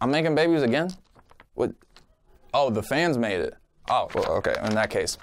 I'm making babies again? What? Oh, the fans made it. Oh, well, okay, in that case.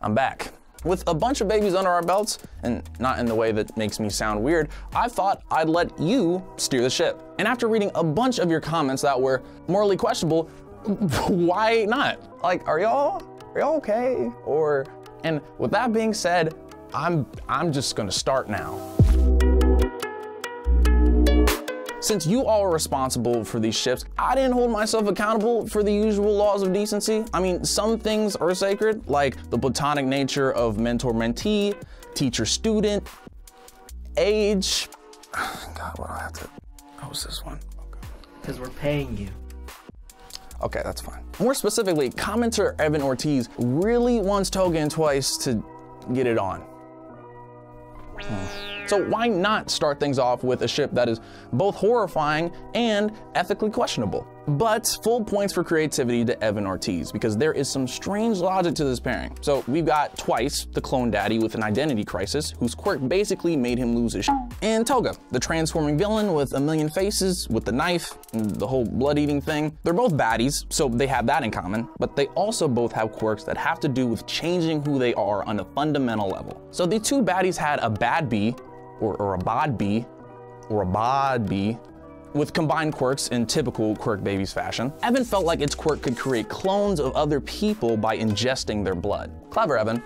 I'm back. With a bunch of babies under our belts, and not in the way that makes me sound weird, I thought I'd let you steer the ship. And after reading a bunch of your comments that were morally questionable, why not? Like, are y'all okay? And with that being said, I'm just gonna start now. Since you all are responsible for these ships, I didn't hold myself accountable for the usual laws of decency. I mean, some things are sacred, like the platonic nature of mentor-mentee, teacher-student, age. God, what do I have to, what's this one? Because we're paying you. Okay, that's fine. More specifically, commenter Evan Ortiz really wants Toga and Twice to get it on. So why not start things off with a ship that is both horrifying and ethically questionable? But full points for creativity to Evan Ortiz, because there is some strange logic to this pairing. So we've got Twice, the clone daddy with an identity crisis, whose quirk basically made him lose his shit. And Toga, the transforming villain with a million faces, with the knife, and the whole blood-eating thing. They're both baddies, so they have that in common, but they also both have quirks that have to do with changing who they are on a fundamental level. So the two baddies had a bad bee, or a bod bee, with combined quirks in typical Quirk Babies fashion. Evan felt like its quirk could create clones of other people by ingesting their blood. Clever, Evan.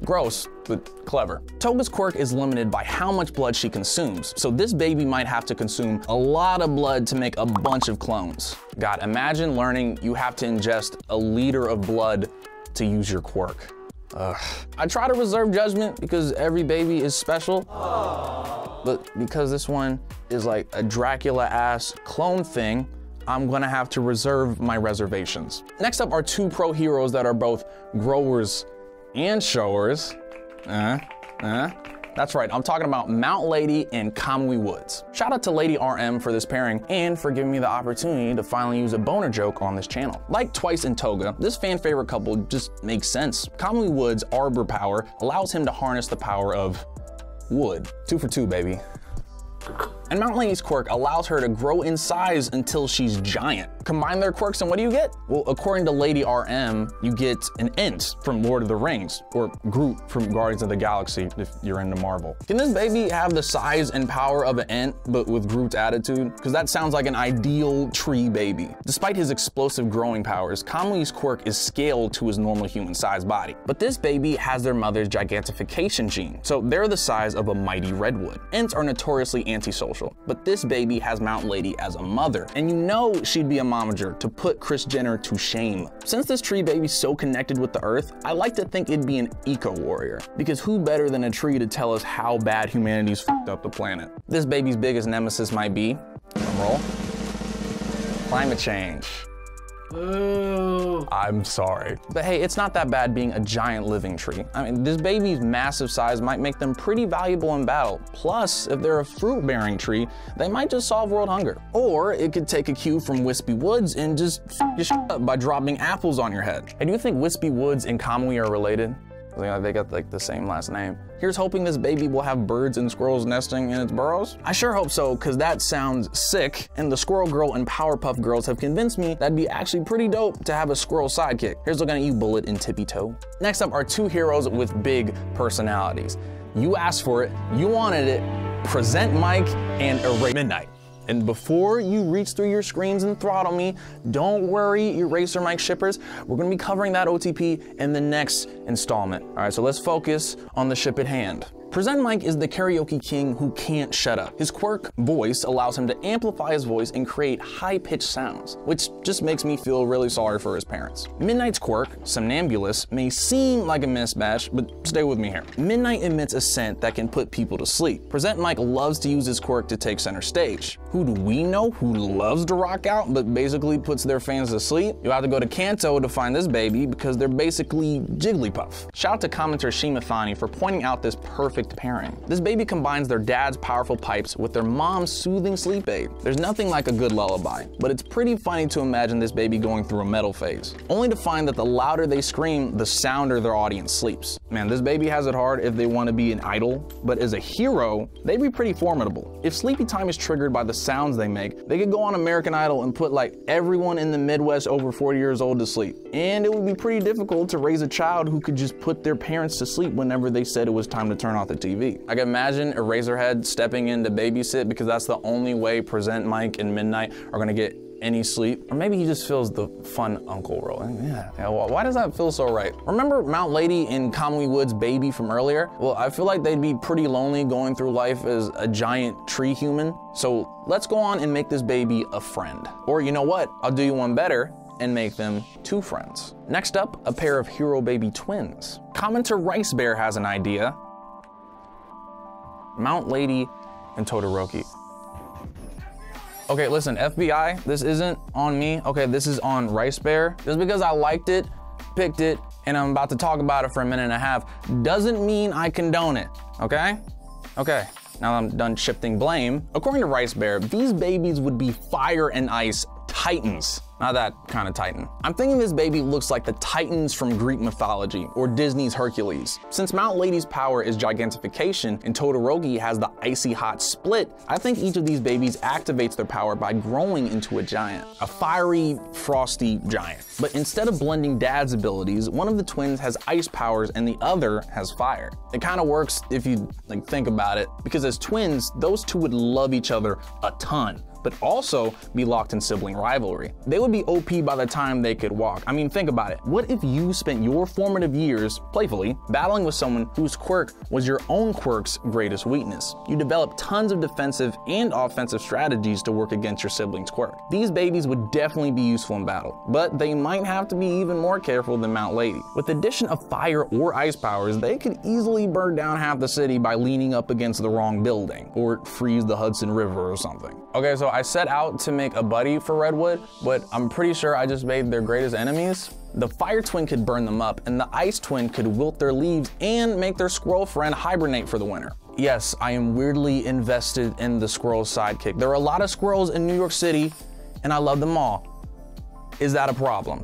Gross, but clever. Toga's quirk is limited by how much blood she consumes, so this baby might have to consume a lot of blood to make a bunch of clones. God, imagine learning you have to ingest a liter of blood to use your quirk. Ugh. I try to reserve judgment because every baby is special. Aww. But because this one is like a Dracula-ass clone thing, I'm gonna have to reserve my reservations. Next up are two pro heroes that are both growers and showers. That's right, I'm talking about Mount Lady and Kamui Woods. Shout out to Lady RM for this pairing and for giving me the opportunity to finally use a boner joke on this channel. Like Twice and Toga, this fan favorite couple just makes sense. Kamui Woods' arbor power allows him to harness the power of wood. 2 for 2, baby. And Mount Lady's quirk allows her to grow in size until she's giant. Combine their quirks and what do you get? Well, according to Lady RM, you get an Ent from Lord of the Rings, or Groot from Guardians of the Galaxy if you're into Marvel. Can this baby have the size and power of an Ent, but with Groot's attitude? Because that sounds like an ideal tree baby. Despite his explosive growing powers, Kamui's quirk is scaled to his normal human-sized body. But this baby has their mother's gigantification gene, so they're the size of a mighty redwood. Ents are notoriously antisocial, but this baby has Mount Lady as a mother, and you know she'd be a momager to put Kris Jenner to shame. Since this tree baby's so connected with the earth, I like to think it'd be an eco-warrior, because who better than a tree to tell us how bad humanity's fucked up the planet? This baby's biggest nemesis might be, roll, climate change. Ooh. I'm sorry. But hey, it's not that bad being a giant living tree. I mean, this baby's massive size might make them pretty valuable in battle. Plus, if they're a fruit-bearing tree, they might just solve world hunger. Or it could take a cue from Wispy Woods and just f your shit up by dropping apples on your head. And do you think Wispy Woods and Kamui are related? They got like the same last name. Here's hoping this baby will have birds and squirrels nesting in its burrows. I sure hope so, cause that sounds sick, and the Squirrel Girl and Powerpuff Girls have convinced me that'd be actually pretty dope to have a squirrel sidekick. Here's looking at you, Bullet and Tippy Toe. Next up are two heroes with big personalities. You asked for it, you wanted it. Present Mike and Erase Midnight. And before you reach through your screens and throttle me, don't worry, Eraser Mike shippers. We're gonna be covering that OTP in the next installment. All right, so let's focus on the ship at hand. Present Mike is the karaoke king who can't shut up. His quirk, Voice, allows him to amplify his voice and create high-pitched sounds, which just makes me feel really sorry for his parents. Midnight's quirk, Somnambulous, may seem like a mismatch, but stay with me here. Midnight emits a scent that can put people to sleep. Present Mike loves to use his quirk to take center stage. Who do we know who loves to rock out but basically puts their fans to sleep? You'll have to go to Kanto to find this baby because they're basically Jigglypuff. Shout out to commenter Shimathani for pointing out this perfect perfect pairing. This baby combines their dad's powerful pipes with their mom's soothing sleep aid. There's nothing like a good lullaby, but it's pretty funny to imagine this baby going through a metal phase, only to find that the louder they scream, the sounder their audience sleeps. Man, this baby has it hard if they want to be an idol, but as a hero, they'd be pretty formidable. If sleepy time is triggered by the sounds they make, they could go on American Idol and put like everyone in the Midwest over 40 years old to sleep. And it would be pretty difficult to raise a child who could just put their parents to sleep whenever they said it was time to turn off the TV. I can imagine Eraserhead stepping in to babysit because that's the only way Present Mike and Midnight are gonna get any sleep. Or maybe he just feels the fun uncle role. Yeah, why does that feel so right? Remember Mount Lady and Kamui Wood's baby from earlier? Well, I feel like they'd be pretty lonely going through life as a giant tree human. So let's go on and make this baby a friend. Or you know what? I'll do you one better and make them two friends. Next up, a pair of hero baby twins. Commenter Rice Bear has an idea. Mount Lady and Todoroki. Okay, listen, FBI, this isn't on me. Okay, this is on Rice Bear. Just because I liked it, picked it, and I'm about to talk about it for a minute and a half, doesn't mean I condone it, okay? Okay, now I'm done shifting blame. According to Rice Bear, these babies would be fire and ice titans. Not that kind of titan. I'm thinking this baby looks like the titans from Greek mythology or Disney's Hercules. Since Mount Lady's power is gigantification and Todoroki has the icy hot split, I think each of these babies activates their power by growing into a giant, a fiery, frosty giant. But instead of blending dad's abilities, one of the twins has ice powers and the other has fire. It kind of works if you think about it, because as twins, those two would love each other a ton, but also be locked in sibling rivalry. They would be OP by the time they could walk. I mean, think about it. What if you spent your formative years, playfully, battling with someone whose quirk was your own quirk's greatest weakness? You developed tons of defensive and offensive strategies to work against your sibling's quirk. These babies would definitely be useful in battle, but they might have to be even more careful than Mount Lady. With the addition of fire or ice powers, they could easily burn down half the city by leaning up against the wrong building, or freeze the Hudson River or something. Okay, so I set out to make a buddy for Redwood, but I'm pretty sure I just made their greatest enemies. The fire twin could burn them up, and the ice twin could wilt their leaves and make their squirrel friend hibernate for the winter. Yes, I am weirdly invested in the squirrel sidekick. There are a lot of squirrels in New York City, and I love them all. Is that a problem?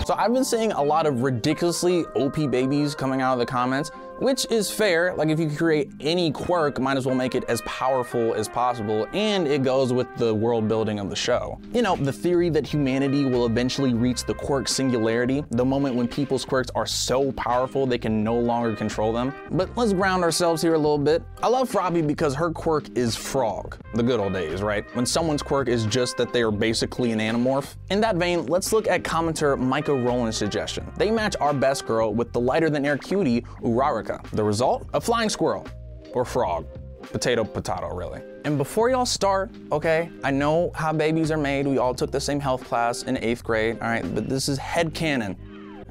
So I've been seeing a lot of ridiculously OP babies coming out of the comments, which is fair. Like, if you create any quirk, might as well make it as powerful as possible, and it goes with the world building of the show. You know, the theory that humanity will eventually reach the quirk singularity, the moment when people's quirks are so powerful they can no longer control them. But let's ground ourselves here a little bit. I love Frobby because her quirk is frog. The good old days, right? When someone's quirk is just that they are basically an anamorph. In that vein, let's look at commenter Micah Rowland's suggestion. They match our best girl with the lighter than air cutie Uraraka. The result? A flying squirrel. Or frog. Potato, potato, really. And before y'all start, okay, I know how babies are made. We all took the same health class in 8th grade, all right? But this is headcanon.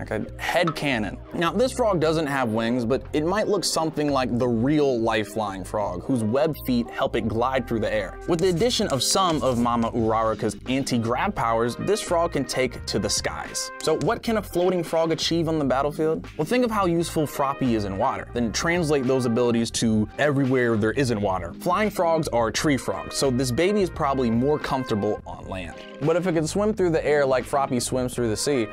Okay, headcanon. Now, this frog doesn't have wings, but it might look something like the real life-flying frog, whose webbed feet help it glide through the air. With the addition of some of Mama Uraraka's anti-grav powers, this frog can take to the skies. So what can a floating frog achieve on the battlefield? Well, think of how useful Froppy is in water, then translate those abilities to everywhere there isn't water. Flying frogs are tree frogs, so this baby is probably more comfortable on land. But if it can swim through the air like Froppy swims through the sea,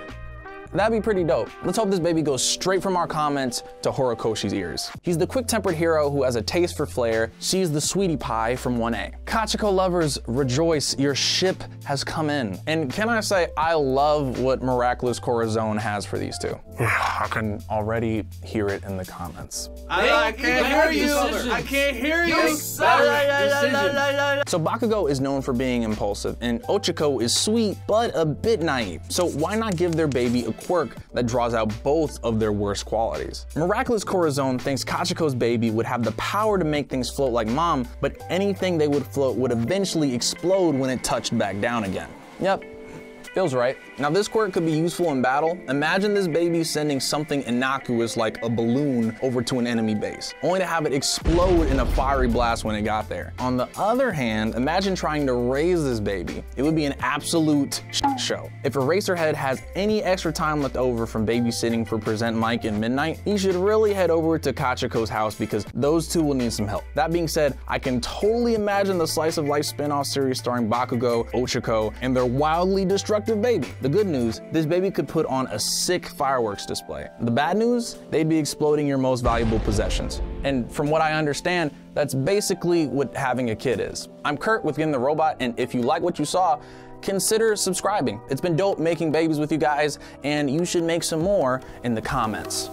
that'd be pretty dope. Let's hope this baby goes straight from our comments to Horikoshi's ears. He's the quick-tempered hero who has a taste for flair. She's the sweetie pie from 1A. Kacchako lovers, rejoice, your ship has come in. And can I say, I love what Miraculous Corazon has for these two. I can already hear it in the comments. I can't hear you. I can't hear you. So Bakugo is known for being impulsive, and Ochako is sweet, but a bit naive. So why not give their baby a quirk that draws out both of their worst qualities? Miraculous Corazon thinks Kachiko's baby would have the power to make things float like mom, but anything they would float would eventually explode when it touched back down again. Yep, Feels right. Now this quirk could be useful in battle. Imagine this baby sending something innocuous like a balloon over to an enemy base, only to have it explode in a fiery blast when it got there. On the other hand, imagine trying to raise this baby. It would be an absolute show. If Eraserhead has any extra time left over from babysitting for Present Mike and Midnight, he should really head over to Kacchako's house because those two will need some help. That being said, I can totally imagine the Slice of Life spin-off series starring Bakugo, Ochako, and their wildly destructive baby. The good news, this baby could put on a sick fireworks display. The bad news, they'd be exploding your most valuable possessions. And from what I understand, that's basically what having a kid is. I'm Kurt with GetintheRobot, and if you like what you saw, consider subscribing. It's been dope making babies with you guys, and you should make some more in the comments.